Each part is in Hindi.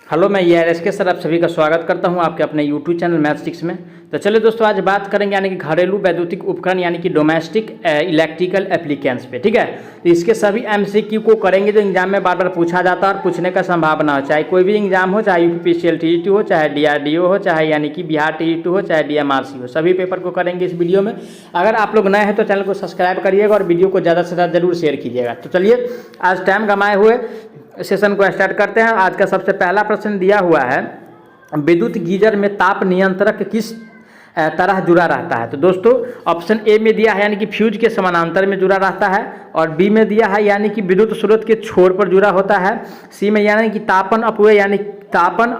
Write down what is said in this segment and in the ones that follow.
हेलो, मैं ERS के सर आप सभी का स्वागत करता हूं आपके अपने YouTube चैनल मैथस्टिक्स में। तो चलिए दोस्तों, आज बात करेंगे यानी कि घरेलू वैद्युतिक उपकरण यानी कि डोमेस्टिक इलेक्ट्रिकल एप्लीकेंस पे। ठीक है, तो इसके सभी MCQ को करेंगे जो एग्जाम में बार बार पूछा जाता है और पूछने का संभावना हो, चाहे कोई भी एग्जाम हो, चाहे UPPCL TET हो, चाहे DRDO हो, चाहे यानी कि बिहार TET हो, चाहे DMRC हो, सभी पेपर को करेंगे इस वीडियो में। अगर आप लोग नए हैं तो चैनल को सब्सक्राइब करिएगा और वीडियो को ज़्यादा से ज़्यादा जरूर शेयर कीजिएगा। तो चलिए आज टाइम गंवाए हुए सेशन को स्टार्ट करते हैं। आज का सबसे पहला प्रश्न दिया हुआ है, विद्युत गीजर में ताप नियंत्रक किस तरह जुड़ा रहता है। तो दोस्तों ऑप्शन ए में दिया है यानी कि फ्यूज के समानांतर में जुड़ा रहता है, और बी में दिया है यानी कि विद्युत स्रोत के छोर पर जुड़ा होता है, सी में यानी कि तापन अपव्यय यानी तापन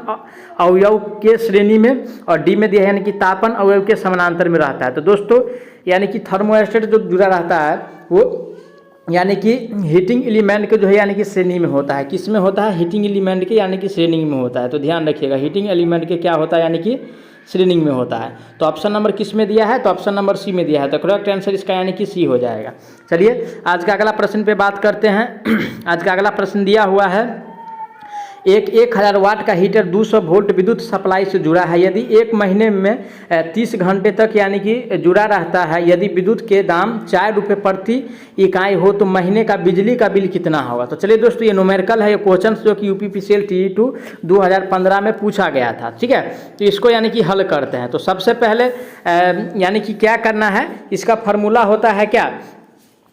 अवयव के श्रेणी में, और डी में दिया है यानी कि तापन अवयव के समानांतर में रहता है। तो दोस्तों यानी कि थर्मोस्टेट जो जुड़ा रहता है वो यानी कि हीटिंग एलिमेंट के जो है यानी कि श्रेणी में होता है। किस में होता है? हीटिंग एलिमेंट के यानी कि श्रेणी में होता है। तो ध्यान रखिएगा, हीटिंग एलिमेंट के क्या होता है यानी कि श्रेणी में होता है। तो ऑप्शन नंबर किस में दिया है? तो ऑप्शन नंबर सी में दिया है। तो करेक्ट आंसर इसका यानी कि सी हो जाएगा। चलिए आज का अगला प्रश्न पे बात करते हैं। आज का अगला प्रश्न दिया हुआ है, एक 1000 वाट का हीटर 200 वोल्ट विद्युत सप्लाई से जुड़ा है। यदि एक महीने में 30 घंटे तक यानी कि जुड़ा रहता है, यदि विद्युत के दाम 4 रुपये प्रति इकाई हो तो महीने का बिजली का बिल कितना होगा। तो चलिए दोस्तों, ये न्यूमेरिकल है, ये क्वेश्चन जो कि UPPCL TET 2015 में पूछा गया था। ठीक है, तो इसको यानी कि हल करते हैं। तो सबसे पहले यानी कि क्या करना है, इसका फार्मूला होता है क्या,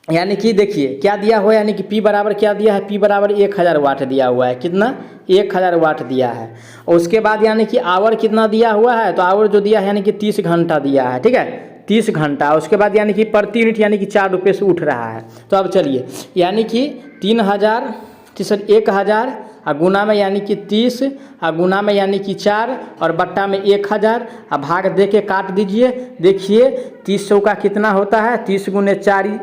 यानी कि देखिए क्या दिया हुआ है, यानी कि P बराबर क्या दिया है, P बराबर 1000 वाट दिया हुआ है। कितना? 1000 वाट दिया है। और उसके बाद यानी कि आवर कितना दिया हुआ है, तो आवर जो दिया है यानी कि 30 घंटा दिया है। ठीक है, 30 घंटा। उसके बाद यानी कि प्रति यूनिट यानी कि 4 रुपये से उठ रहा है। तो अब चलिए यानी कि 3000 1000 और गुना में यानी कि 30 और गुना में यानी कि 4 और बट्टा में 1000 और भाग दे के काट दीजिए। देखिए 30 का कितना होता है, 30 गुने 4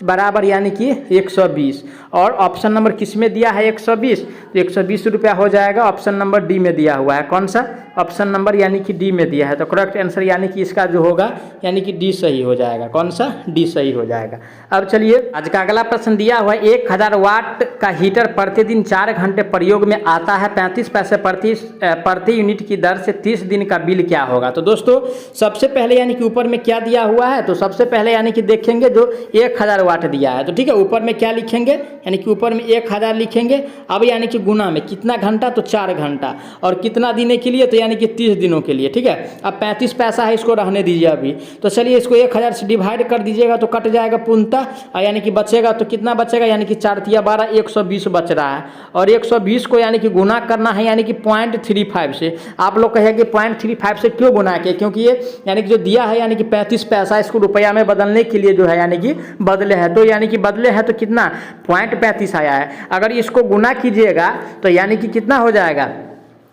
बराबर यानी कि 120। और ऑप्शन नंबर किस में दिया है? 120। तो 120 रुपया हो जाएगा। ऑप्शन नंबर डी में दिया हुआ है। कौन सा? ऑप्शन नंबर यानी कि डी में दिया है। तो करेक्ट आंसर यानी कि इसका जो होगा यानी कि डी सही हो जाएगा। कौन सा? डी सही हो जाएगा। अब चलिए आज का अगला प्रश्न दिया हुआ है, 1000 वाट का हीटर प्रतिदिन 4 घंटे प्रयोग में आता है, 35 पैसे प्रति यूनिट की दर से 30 दिन का बिल क्या होगा। तो दोस्तों सबसे पहले यानी कि ऊपर में क्या दिया हुआ है, तो सबसे पहले यानी कि देखेंगे जो 1000 वाट दिया है। तो ठीक है, ऊपर में क्या लिखेंगे, यानी कि ऊपर में 1000 लिखेंगे। अब यानी कि गुना में कितना घंटा, तो 4 घंटा, और कितना दिन के लिए, तो यानी कि 30 दिनों के लिए। ठीक है, अब 35 पैसा है, इसको रहने दीजिए अभी। तो चलिए इसको 1000 से डिवाइड कर दीजिएगा तो कट जाएगा पूर्णतः, और यानी कि बचेगा तो कितना बचेगा, यानी कि 4 तिया 12, 120 बच रहा है। और 120 को यानी कि गुना करना है यानी कि 0.35 से। आप लोग कहेंगे 0.35 से क्यों गुना किया, क्योंकि ये यानी कि जो दिया है यानी कि 35 पैसा, इसको रुपया में बदलने के लिए जो है यानी कि बदले है। तो यानी कि बदले हैं तो कितना 0.35 आया है। अगर इसको गुना कीजिएगा तो यानी कि कितना हो जाएगा,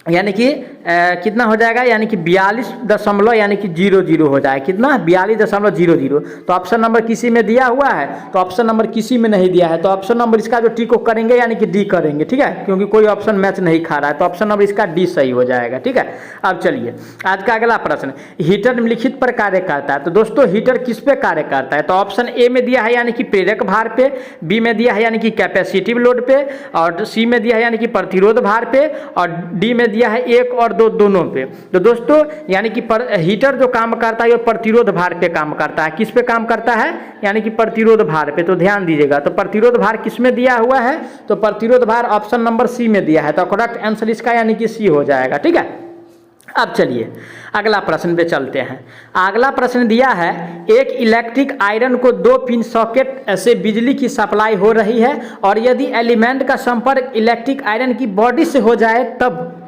यानी कि कितना हो जाएगा, यानी कि 42 यानी कि 00 हो जाएगा। कितना? 42.00। तो ऑप्शन नंबर किसी में दिया हुआ है, तो ऑप्शन नंबर किसी में नहीं दिया है। तो ऑप्शन नंबर इसका जो टी को करेंगे यानी कि डी करेंगे। ठीक है, क्योंकि कोई ऑप्शन मैच नहीं खा रहा है। तो ऑप्शन नंबर इसका डी सही हो जाएगा। ठीक है, अब चलिए आज का अगला प्रश्न, हीटर निम्नलिखित पर कार्य करता है। तो दोस्तों हीटर किस पे कार्य करता है, तो ऑप्शन ए में दिया है यानी कि प्रेरक भार पे, बी में दिया है यानी कि कैपेसिटिव लोड पे, और सी में दिया है यानी कि प्रतिरोध भार पे, और डी में दिया है 1 और 2 दोनों पे। तो दोस्तों यानी कि हीटर जो काम करता है वो प्रतिरोध भार पे काम करता है। किस पे काम करता है, यानी कि प्रतिरोध भार पे। तो ध्यान दीजिएगा, तो प्रतिरोध भार किस में दिया हुआ है, तो प्रतिरोध भार ऑप्शन नंबर सी में दिया है। तो करेक्ट आंसर इसका यानी कि सी हो जाएगा। ठीक है, अब चलिए अगला प्रश्न पे चलते हैं। अगला प्रश्न दिया है, एक इलेक्ट्रिक आयरन को 2 पिन सॉकेट से बिजली की सप्लाई हो रही है, और यदि एलिमेंट का संपर्क इलेक्ट्रिक आयरन की बॉडी से हो जाए तब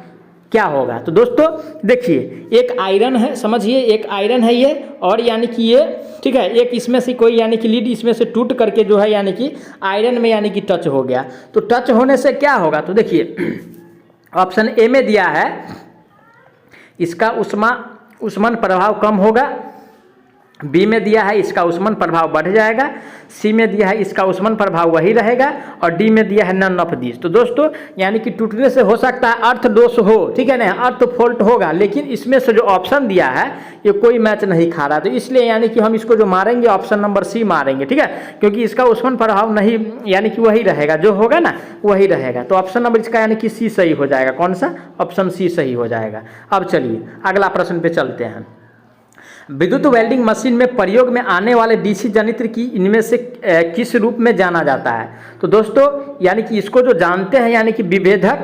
क्या होगा। तो दोस्तों देखिए एक आयरन है, समझिए एक आयरन है ये, और यानी कि ये ठीक है, एक इसमें से कोई यानी कि लीड इसमें से टूट करके जो है यानी कि आयरन में यानी कि टच हो गया। तो टच होने से क्या होगा, तो देखिए ऑप्शन ए में दिया है इसका उष्मन प्रभाव कम होगा, बी में दिया है इसका उष्मन प्रभाव बढ़ जाएगा, सी में दिया है इसका उष्मन प्रभाव वही रहेगा, और डी में दिया है नन ऑफ दिस। तो दोस्तों यानी कि टूटने से हो सकता है अर्थ दोष हो, ठीक है ना, अर्थ फॉल्ट होगा, लेकिन इसमें से जो ऑप्शन दिया है ये कोई मैच नहीं खा रहा, तो इसलिए यानी कि हम इसको जो मारेंगे ऑप्शन नंबर सी मारेंगे, ठीक है, क्योंकि इसका उष्मन प्रभाव नहीं यानी कि वही रहेगा, जो होगा ना वही रहेगा। तो ऑप्शन नंबर इसका यानी कि सी सही हो जाएगा। कौन सा? ऑप्शन सी सही हो जाएगा। अब चलिए अगला प्रश्न पे चलते हैं। विद्युत वेल्डिंग मशीन में प्रयोग में आने वाले डीसी जनित्र की इनमें से किस रूप में जाना जाता है? तो दोस्तों यानी कि इसको जो जानते हैं यानी कि विभेदक,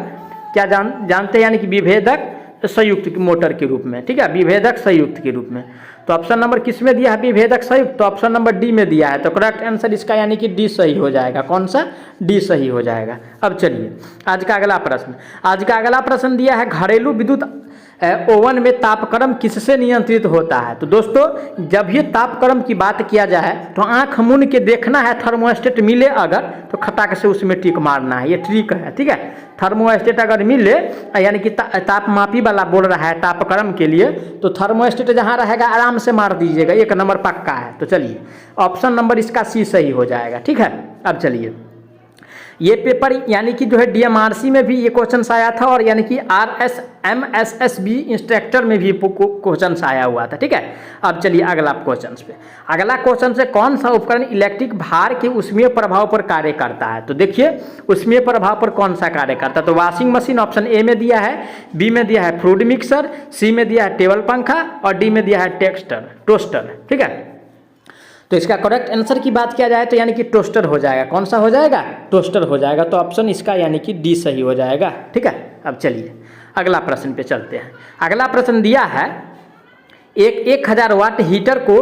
क्या जानते हैं, यानी कि विभेदक संयुक्त मोटर के रूप में, ठीक है, विभेदक संयुक्त के रूप में। तो ऑप्शन नंबर किस में दिया है? विभेदक संयुक्त। तो ऑप्शन नंबर डी में दिया है, तो करेक्ट आंसर इसका यानी कि डी सही हो जाएगा। कौन सा? डी सही हो जाएगा। अब चलिए आज का अगला प्रश्न। आज का अगला प्रश्न दिया है घरेलू विद्युत ओवन में तापक्रम किससे नियंत्रित होता है? तो दोस्तों जब ये तापक्रम की बात किया जाए तो आंख मूंद के देखना है, थर्मोस्टेट मिले अगर तो खटाक से उसमें टिक मारना है, ये ट्रिक है, ठीक है। थर्मोस्टेट अगर मिले यानी कि तापमापी वाला बोल रहा है तापक्रम के लिए, तो थर्मोस्टेट जहाँ रहेगा आराम से मार दीजिएगा, एक नंबर पक्का है। तो चलिए ऑप्शन नंबर इसका सी सही हो जाएगा, ठीक है। अब चलिए ये पेपर यानी कि जो है डीएमआरसी में भी ये क्वेश्चन आया था, और यानी कि RSMSSB इंस्ट्रक्टर में भी क्वेश्चन आया हुआ था, ठीक है। अब चलिए अगला क्वेश्चन पे। अगला क्वेश्चन से कौन सा उपकरण इलेक्ट्रिक भार के ऊष्मीय प्रभाव पर कार्य करता है? तो देखिए ऊष्मीय प्रभाव पर कौन सा कार्य करता है? तो वॉशिंग मशीन ऑप्शन ए में दिया है, बी में दिया है फ्रूट मिक्सर, सी में दिया है टेबल पंखा, और डी में दिया है टोस्टर, ठीक है। तो इसका करेक्ट आंसर की बात किया जाए तो यानी कि टोस्टर हो जाएगा। कौन सा हो जाएगा? टोस्टर हो जाएगा। तो ऑप्शन इसका यानी कि डी सही हो जाएगा, ठीक है। अब चलिए अगला प्रश्न पे चलते हैं। अगला प्रश्न दिया है एक 1000 वाट हीटर को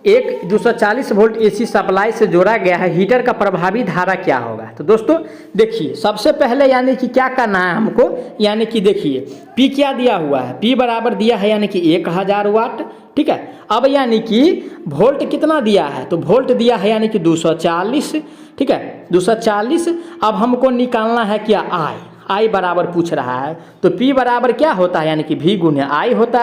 एक 240 वोल्ट एसी सप्लाई से जोड़ा गया है, हीटर का प्रभावी धारा क्या होगा? तो दोस्तों देखिए सबसे पहले यानी कि क्या करना है हमको, यानी कि देखिए P क्या दिया हुआ है, P बराबर दिया है यानी कि 1000 वाट, ठीक है। अब यानी कि वोल्ट कितना दिया है? तो वोल्ट दिया है यानी कि 240, ठीक है, 240। अब हमको निकालना है क्या? आई बराबर पूछ रहा है, तो P बराबर क्या होता है? यानी कि V गुने I होता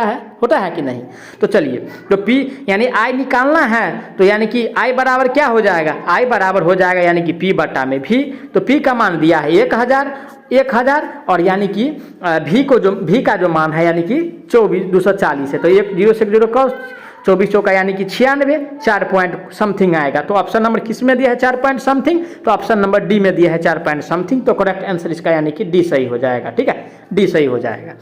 है कि नहीं? तो चलिए तो P यानी I निकालना है, तो यानी कि I बराबर क्या हो जाएगा? I बराबर हो जाएगा यानी कि P बटा में V। तो P का मान दिया है 1000 और यानी कि V का जो मान है यानी कि 240 है, तो 1 0 से 0 का 24 का यानी कि 96, 4 पॉइंट समथिंग आएगा। तो ऑप्शन नंबर किस में दिया है? 4 पॉइंट समथिंग। तो ऑप्शन नंबर डी में दिया है 4 पॉइंट समथिंग। तो करेक्ट आंसर इसका यानी कि डी सही हो जाएगा, ठीक है, डी सही हो जाएगा।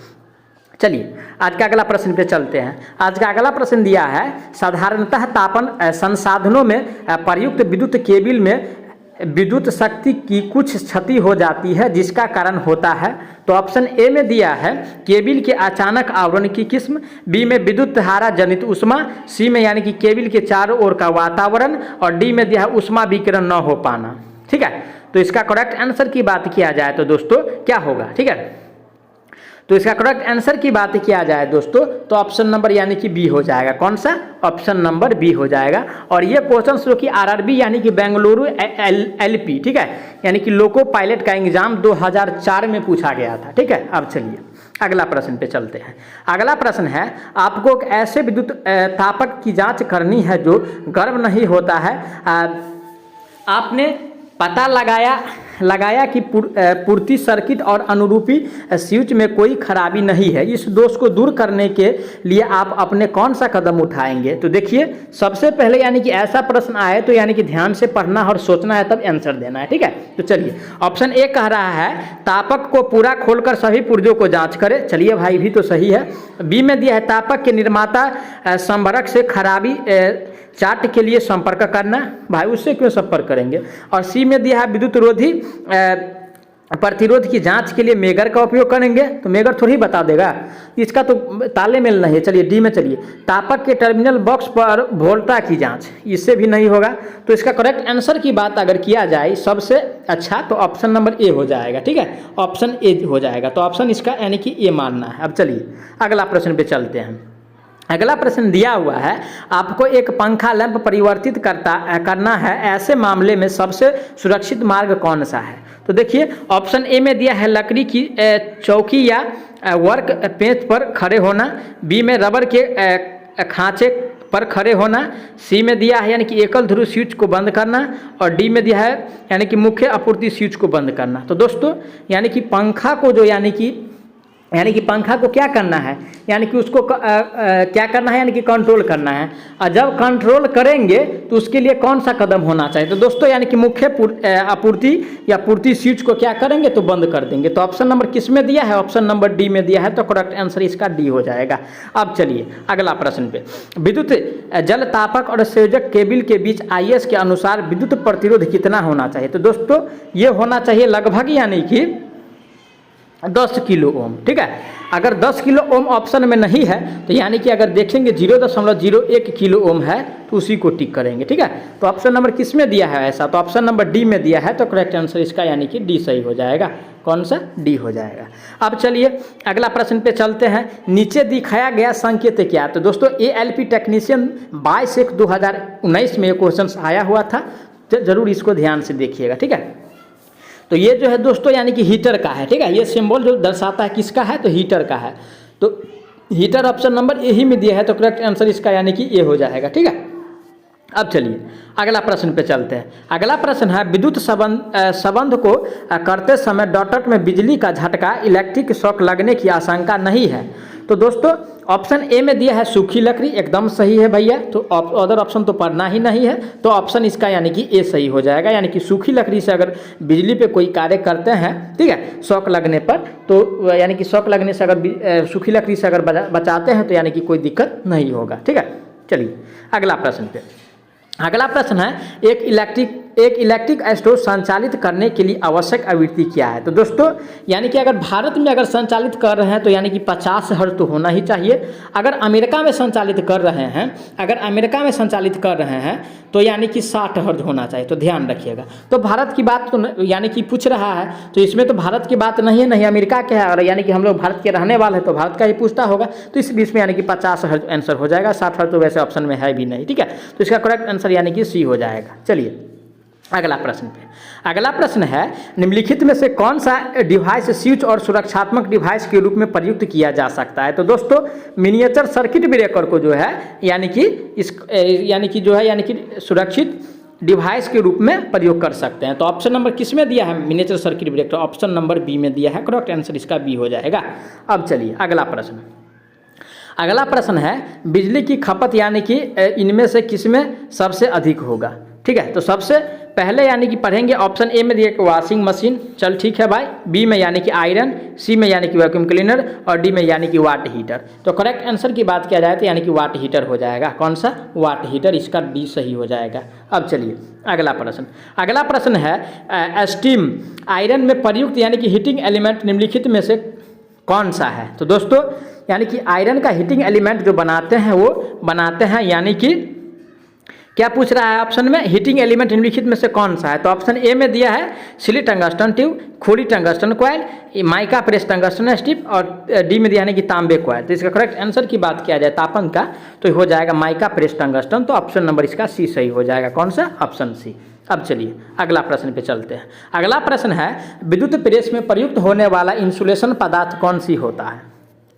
चलिए आज का अगला प्रश्न पे चलते हैं। आज का अगला प्रश्न दिया है साधारणतः तापन संसाधनों में प्रयुक्त विद्युत केबल में विद्युत शक्ति की कुछ क्षति हो जाती है, जिसका कारण होता है? तो ऑप्शन ए में दिया है केबल के अचानक आवरण की किस्म, बी में विद्युत धारा जनित ऊष्मा, सी में यानी कि केबल के चारों ओर का वातावरण, और डी में दिया है ऊष्मा विकिरण न हो पाना, ठीक है। तो इसका करेक्ट आंसर की बात किया जाए तो दोस्तों क्या होगा, ठीक है। तो इसका करेक्ट आंसर की बात किया जाए दोस्तों तो ऑप्शन नंबर यानी कि बी हो जाएगा। कौन सा? ऑप्शन नंबर बी हो जाएगा। और ये क्वेश्चन जो कि RRB यानी कि बेंगलुरु LP, ठीक है, यानी कि लोको पायलट का एग्जाम 2004 में पूछा गया था, ठीक है। अब चलिए अगला प्रश्न पे चलते हैं। अगला प्रश्न है आपको एक ऐसे विद्युत तापक की जांच करनी है जो गर्म नहीं होता है। आपने पता लगाया कि पूर्ति सर्किट और अनुरूपी स्विच में कोई खराबी नहीं है। इस दोष को दूर करने के लिए आप अपने कौन सा कदम उठाएंगे? तो देखिए सबसे पहले यानी कि ऐसा प्रश्न आए तो यानी कि ध्यान से पढ़ना और सोचना है, तब आंसर देना है, ठीक है। तो चलिए ऑप्शन ए कह रहा है तापक को पूरा खोलकर सभी पुर्जों को जांच करें। चलिए भाई भी तो सही है। बी में दिया है तापक के निर्माता संभरक से खराबी चार्ट के लिए संपर्क करना, भाई उससे क्यों संपर्क करेंगे। और सी में दिया है विद्युत रोधी प्रतिरोध की जांच के लिए मेगर का उपयोग करेंगे, तो मेगर थोड़ी बता देगा, इसका तो तालेमेल नहीं है। चलिए डी में चलिए तापक के टर्मिनल बॉक्स पर वोल्टा की जांच, इससे भी नहीं होगा। तो इसका करेक्ट आंसर की बात अगर किया जाए सबसे अच्छा तो ऑप्शन नंबर ए हो जाएगा, ठीक है, ऑप्शन ए हो जाएगा। तो ऑप्शन इसका यानी कि ए मानना है। अब चलिए अगला प्रश्न पे चलते हैं। अगला प्रश्न दिया हुआ है आपको एक पंखा लैंप परिवर्तित करना है, ऐसे मामले में सबसे सुरक्षित मार्ग कौन सा है? तो देखिए ऑप्शन ए में दिया है लकड़ी की चौकी या वर्क पेंच पर खड़े होना, बी में रबर के खांचे पर खड़े होना, सी में दिया है यानी कि एकल ध्रुव स्विच को बंद करना, और डी में दिया है यानी कि मुख्य आपूर्ति स्विच को बंद करना। तो दोस्तों यानी कि पंखा को जो यानी कि पंखा को क्या करना है, यानी कि उसको क्या करना है, यानी कि कंट्रोल करना है। और जब कंट्रोल करेंगे तो उसके लिए कौन सा कदम होना चाहिए, तो दोस्तों यानी कि मुख्य आपूर्ति या पूर्ति स्विच को क्या करेंगे, तो बंद कर देंगे। तो ऑप्शन नंबर किस में दिया है, ऑप्शन नंबर डी में दिया है, तो करेक्ट आंसर इसका डी हो जाएगा। अब चलिए अगला प्रश्न पे, विद्युत जल तापक और संयोजक केबल के बीच IS के अनुसार विद्युत प्रतिरोध कितना होना चाहिए। तो दोस्तों ये होना चाहिए लगभग यानी कि 10 किलो ओम। ठीक है, अगर 10 किलो ओम ऑप्शन में नहीं है तो यानी कि अगर देखेंगे 0.01 किलो ओम है तो उसी को टिक करेंगे। ठीक है, तो ऑप्शन नंबर किस में दिया है ऐसा, तो ऑप्शन नंबर डी में दिया है, तो करेक्ट आंसर इसका यानी कि डी सही हो जाएगा। कौन सा, डी हो जाएगा। अब चलिए अगला प्रश्न पे चलते हैं। नीचे दिखाया गया संकेत क्या है, तो दोस्तों ALP टेक्नीशियन 22/1/2019 में ये क्वेश्चन आया हुआ था, तो जरूर इसको ध्यान से देखिएगा। ठीक है, तो ये जो है दोस्तों यानी कि हीटर का है। ठीक है, ये सिंबल जो दर्शाता है किसका है, तो हीटर का है। तो हीटर ऑप्शन नंबर ए ही में दिया है, तो करेक्ट आंसर इसका यानी कि ए हो जाएगा। ठीक है, अब चलिए अगला प्रश्न पे चलते हैं। अगला प्रश्न है विद्युत संबंध को करते समय डॉटेड में बिजली का झटका इलेक्ट्रिक शॉक लगने की आशंका नहीं है। तो दोस्तों ऑप्शन ए में दिया है सूखी लकड़ी, एकदम सही है भैया। तो अदर ऑप्शन तो पढ़ना ही नहीं है, तो ऑप्शन इसका यानी कि ए सही हो जाएगा। यानी कि सूखी लकड़ी से अगर बिजली पे कोई कार्य करते हैं, ठीक है, शॉक लगने पर, तो यानी कि शॉक लगने से अगर सूखी लकड़ी से अगर बचाते हैं तो यानी कि कोई दिक्कत नहीं होगा। ठीक है, चलिए अगला प्रश्न पे। अगला प्रश्न है एक इलेक्ट्रिक स्टोव संचालित करने के लिए आवश्यक आवृत्ति क्या है। तो दोस्तों यानी कि अगर भारत में अगर संचालित कर रहे हैं तो यानी कि 50 हर्ट्ज तो होना ही चाहिए। अगर अमेरिका में संचालित कर रहे हैं तो यानी कि 60 हर्ट्ज होना चाहिए, तो ध्यान रखिएगा। तो भारत की बात तो यानी कि पूछ रहा है, तो इसमें तो भारत की बात नहीं है, नहीं अमेरिका के है, और यानी कि हम लोग भारत के रहने वाले हैं तो भारत का ही पूछता होगा, तो इस बीच में यानी कि 50 हर्ट्ज आंसर हो जाएगा। 60 हर्ट्ज तो वैसे ऑप्शन में है भी नहीं। ठीक है, तो इसका करेक्ट आंसर यानी कि सी हो जाएगा। चलिए अगला प्रश्न पे। अगला प्रश्न है निम्नलिखित में से कौन सा डिवाइस स्विच और सुरक्षात्मक डिवाइस के रूप में प्रयुक्त किया जा सकता है। तो दोस्तों मिनिएचर सर्किट ब्रेकर को जो है यानी कि सुरक्षित डिवाइस के रूप में प्रयोग कर सकते हैं। तो ऑप्शन नंबर किस में दिया है, miniature circuit breaker, option number B में दिया है, करेक्ट आंसर इसका बी हो जाएगा। अब चलिए अगला प्रश्न। अगला प्रश्न है बिजली की खपत यानी कि इनमें से किसमें सबसे अधिक होगा। ठीक है, तो सबसे पहले यानी कि पढ़ेंगे ऑप्शन ए में दिया कि वॉशिंग मशीन, चल ठीक है भाई, बी में यानी कि आयरन, सी में यानी कि वैक्यूम क्लीनर, और डी में यानी कि वाट हीटर। तो करेक्ट आंसर की बात किया जाए तो यानी कि वाट हीटर हो जाएगा। कौन सा, वाट हीटर, इसका डी सही हो जाएगा। अब चलिए अगला प्रश्न। अगला प्रश्न है स्टीम आयरन में प्रयुक्त यानी कि हीटिंग एलिमेंट निम्नलिखित में से कौन सा है। तो दोस्तों यानी कि आयरन का हीटिंग एलिमेंट जो बनाते हैं वो बनाते हैं यानी कि क्या पूछ रहा है ऑप्शन में, हीटिंग एलिमेंट निम्नलिखित में से कौन सा है। तो ऑप्शन ए में दिया है सिली टंगस्टन ट्यूब, खुली tungsten coil, mica press tungsten strip, और डी में दिया है कि तांबे कॉइल। तो इसका करेक्ट आंसर की बात किया जाए तापन का तो हो जाएगा माइका प्रेस टंगस्टन। तो ऑप्शन नंबर इसका सी सही हो जाएगा। कौन सा, ऑप्शन सी। अब चलिए अगला प्रश्न पे चलते हैं। अगला प्रश्न है विद्युत प्रेस में प्रयुक्त होने वाला इंसुलेशन पदार्थ कौन सी होता है।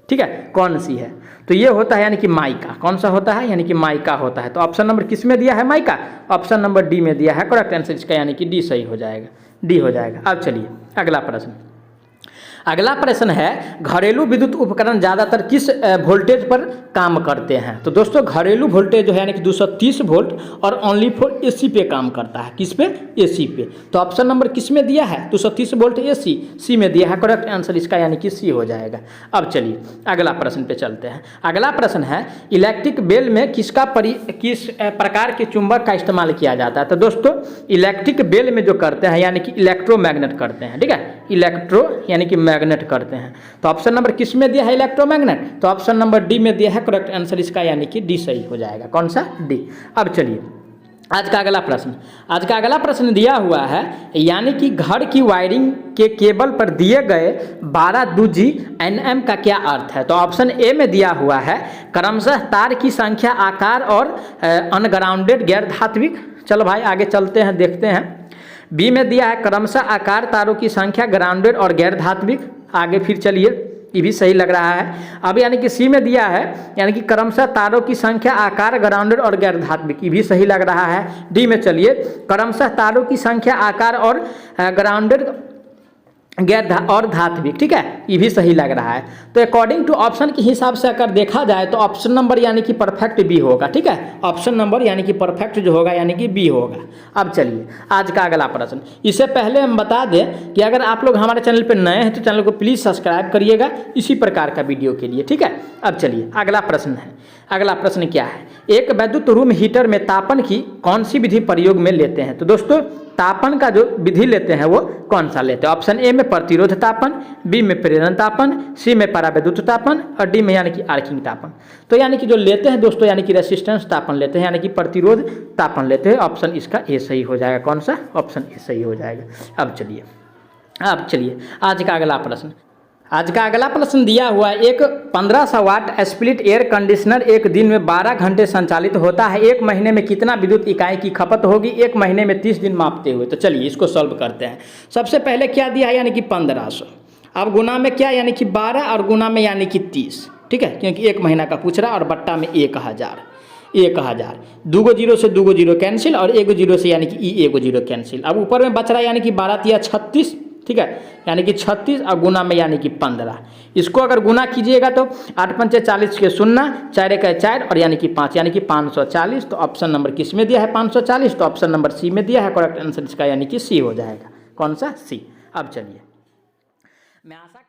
ठीक है, कौन सी है, तो ये होता है यानी कि माइका। कौन सा होता है, यानी कि माइका होता है। तो ऑप्शन नंबर किस में दिया है, माइका, ऑप्शन नंबर डी में दिया है, करेक्ट आंसर इसका यानी कि डी सही हो जाएगा, डी हो जाएगा। अब चलिए अगला प्रश्न। अगला प्रश्न है घरेलू विद्युत उपकरण ज़्यादातर किस वोल्टेज पर काम करते हैं। तो दोस्तों घरेलू वोल्टेज जो है यानी कि 230 वोल्ट और ओनली फॉर एसी पे काम करता है। किस पे, एसी पे। तो ऑप्शन नंबर किस में दिया है, 230 वोल्ट एसी, सी में दिया है, करेक्ट आंसर इसका यानी कि सी हो जाएगा। अब चलिए अगला प्रश्न पे चलते हैं। अगला प्रश्न है इलेक्ट्रिक बेल में किस प्रकार के चुंबक का इस्तेमाल किया जाता है। तो दोस्तों इलेक्ट्रिक बेल में जो करते हैं यानी कि इलेक्ट्रोमैग्नेट करते हैं। ठीक है, इलेक्ट्रो यानी कि मैग्नेट करते हैं। तो ऑप्शन नंबर किस में दिया है, इलेक्ट्रोमैग्नेट, तो ऑप्शन नंबर डी में दिया है, करेक्ट आंसर इसका यानी कि डी सही हो जाएगा। कौन सा, डी। अब चलिए आज का अगला प्रश्न। आज का अगला प्रश्न दिया हुआ है यानी कि घर की वायरिंग के केबल पर दिए गए 12 2G NM का क्या अर्थ है। तो ऑप्शन ए में दिया हुआ है क्रमशः तार की संख्या, आकार और अनग्राउंडेड गैर धात्विक। चलो भाई आगे चलते हैं, देखते हैं। बी में दिया है क्रमशः आकार, तारों की संख्या, ग्राउंडेड और गैर धात्विक। आगे फिर चलिए ये भी सही लग रहा है। अब यानी कि सी में दिया है यानी कि क्रमशः तारों की संख्या, आकार, ग्राउंडेड और गैर धात्विक, ये भी सही लग रहा है। डी में चलिए, क्रमशः तारों की संख्या, आकार और ग्राउंडेड और धात्विक, ठीक है, ये भी सही लग रहा है। तो अकॉर्डिंग टू ऑप्शन के हिसाब से अगर देखा जाए तो ऑप्शन नंबर यानी कि परफेक्ट बी होगा, ठीक है, ऑप्शन नंबर यानी कि परफेक्ट जो होगा यानी कि बी होगा। अब चलिए आज का अगला प्रश्न। इससे पहले हम बता दें कि अगर आप लोग हमारे चैनल पर नए हैं तो चैनल को प्लीज़ सब्सक्राइब करिएगा इसी प्रकार का वीडियो के लिए, ठीक है। अब चलिए अगला प्रश्न है। अगला प्रश्न क्या है, एक वैद्युत रूम हीटर में तापन की कौन सी विधि प्रयोग में लेते हैं। तो दोस्तों तापन का जो विधि लेते हैं वो कौन सा लेते हैं। ऑप्शन ए में प्रतिरोध तापन, बी में प्रेरण तापन, सी में परावैद्युत तापन और डी में यानी कि आर्किंग तापन। तो यानी कि जो लेते हैं दोस्तों यानी कि रेसिस्टेंस तापन लेते हैं, यानी कि प्रतिरोध तापन लेते हैं। ऑप्शन इसका ए सही हो जाएगा। कौन सा? ऑप्शन ए सही हो जाएगा। अब चलिए आज का अगला प्रश्न। आज का अगला प्रश्न दिया हुआ है, एक 1500 वाट स्प्लिट एयर कंडीशनर एक दिन में 12 घंटे संचालित होता है, एक महीने में कितना विद्युत इकाई की खपत होगी, एक महीने में 30 दिन मापते हुए। तो चलिए इसको सॉल्व करते हैं। सबसे पहले क्या दिया है यानी कि 1500, अब गुना में क्या यानी कि 12 और गुना में यानी कि 30, ठीक है, क्योंकि एक महीना का पूछ रहा और बट्टा में 1000। 2 जीरो से 2 जीरो कैंसिल और 1 जीरो से यानी कि 1 जीरो कैंसिल। अब ऊपर में बच रहा है यानी कि 12 या 36, ठीक है, यानी कि 36 और गुना में यानी कि 15। इसको अगर गुना कीजिएगा तो 8 पंचे 40 के 0, 4 एक 4 और यानी कि 5, यानी कि 540। तो ऑप्शन नंबर किस में दिया है 540, तो ऑप्शन नंबर सी में दिया है। करेक्ट आंसर इसका यानी कि सी हो जाएगा। कौन सा? सी। अब चलिए मैं आशा